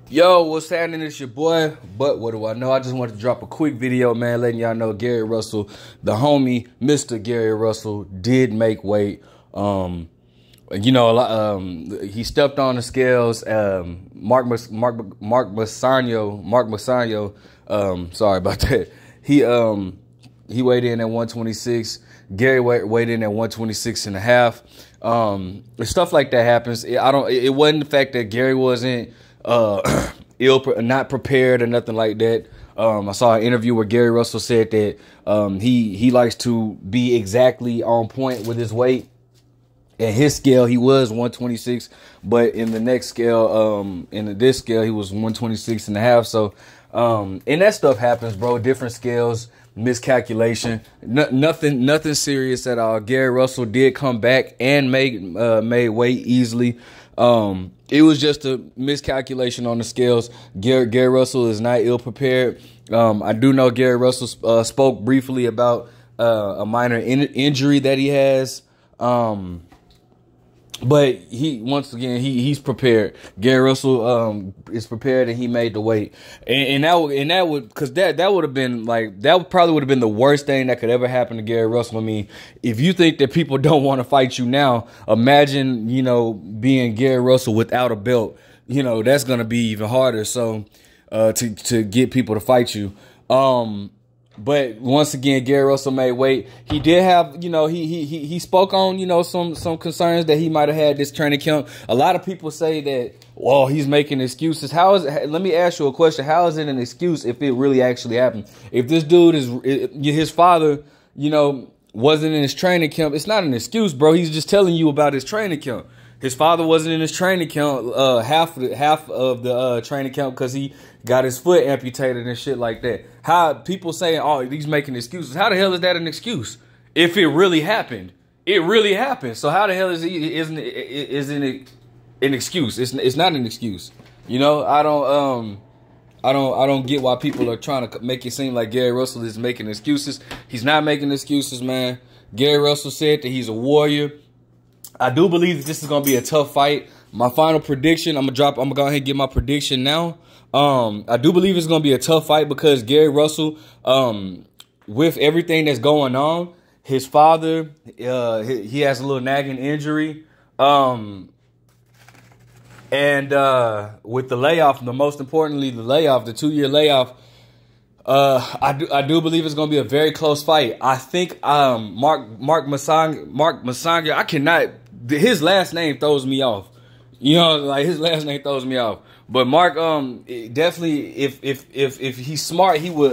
Yo, what's happening? It's your boy. But what do I know? I just wanted to drop a quick video, man, letting y'all know Gary Russell, the homie, Mr. Gary Russell, did make weight. You know, he stepped on the scales. Mark Massanio, sorry about that. He weighed in at 126. Gary weighed in at 126 and a half. Stuff like that happens. It wasn't the fact that Gary wasn't not prepared or nothing like that. I saw an interview where Gary Russell said that he likes to be exactly on point with his weight. At his scale, he was 126, but in the next scale, in this scale, he was 126 and a half. So, and that stuff happens, bro. Different scales, miscalculation, nothing serious at all. Gary Russell did come back and made weight easily. It was just a miscalculation on the scales. Gary Russell is not ill prepared. I do know Gary Russell spoke briefly about a minor injury that he has. But he's prepared. Gary Russell is prepared, and he made the weight. And that would have been like, that probably would have been the worst thing that could ever happen to Gary Russell. I mean, if you think that people don't want to fight you now, imagine, you know, being Gary Russell without a belt. You know, that's gonna be even harder. So to get people to fight you. But once again, Gary Russell made weight. He did have, you know, he spoke on, you know, some concerns that he might have had this training camp. A lot of people say that, well, he's making excuses. Let me ask you a question. How is it an excuse if it really actually happened? If this dude his father, you know, wasn't in his training camp, it's not an excuse, bro. He's just telling you about his training camp. His father wasn't in his training camp, half of the training camp, because he got his foot amputated and shit like that. How people saying, oh, he's making excuses. How the hell is that an excuse? If it really happened, it really happened. So how the hell isn't it an excuse? It's not an excuse. You know, I don't get why people are trying to make it seem like Gary Russell is making excuses. He's not making excuses, man. Gary Russell said that he's a warrior. I do believe that this is going to be a tough fight. My final prediction, I'm going to go ahead and get my prediction now. I do believe it's going to be a tough fight because Gary Russell, with everything that's going on, his father, he has a little nagging injury. And with the layoff, most importantly, the 2-year layoff, I do believe it's going to be a very close fight. I think Mark Massanio, his last name throws me off. You know, like, his last name throws me off. But Mark, definitely, if he's smart, he would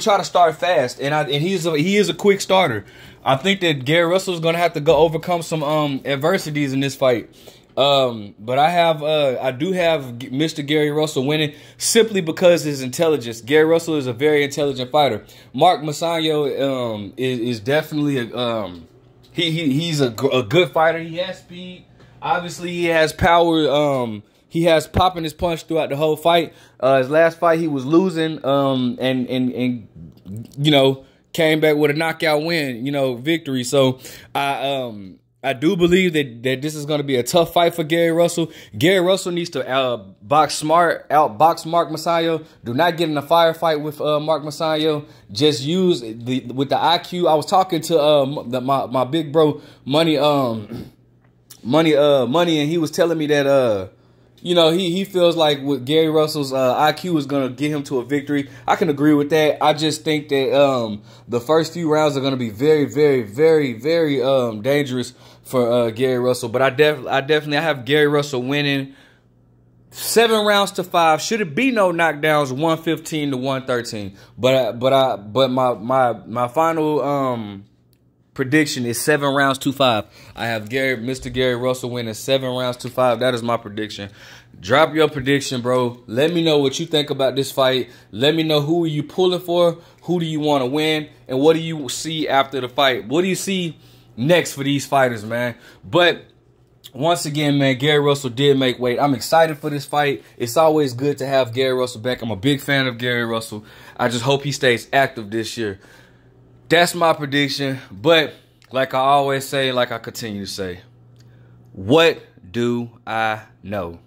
try to start fast, and he is a quick starter. I think that Gary Russell is going to have to overcome some adversities in this fight. But I do have Mr. Gary Russell winning simply because his intelligence. Gary Russell is a very intelligent fighter. Mark Massanio is definitely he's a good fighter. He has speed. Obviously, he has power. He has pop in his punch throughout the whole fight. His last fight, he was losing, and you know, came back with a knockout win, you know, victory. So I do believe that this is going to be a tough fight for Gary Russell. Gary Russell needs to outbox Mark Massanio. Do not get in a firefight with Mark Massanio. Just use with the IQ. I was talking to my big bro Money, and he was telling me that you know, he feels like with Gary Russell's IQ is going to get him to a victory. I can agree with that. I just think that the first few rounds are going to be very, very, very, very dangerous for Gary Russell. But I definitely have Gary Russell winning 7 rounds to 5. Should it be no knockdowns, 115 to 113. But my final prediction is 7 rounds to 5. I have Mr. Gary Russell winning 7 rounds to 5. That is my prediction. Drop your prediction, bro. Let me know what you think about this fight. Let me know who are you pulling for, who do you want to win, and what do you see after the fight? What do you see next for these fighters, man? But once again, man, Gary Russell did make weight. I'm excited for this fight. It's always good to have Gary Russell back. I'm a big fan of Gary Russell. I just hope he stays active this year. That's my prediction. But like I always say, like I continue to say, what do I know?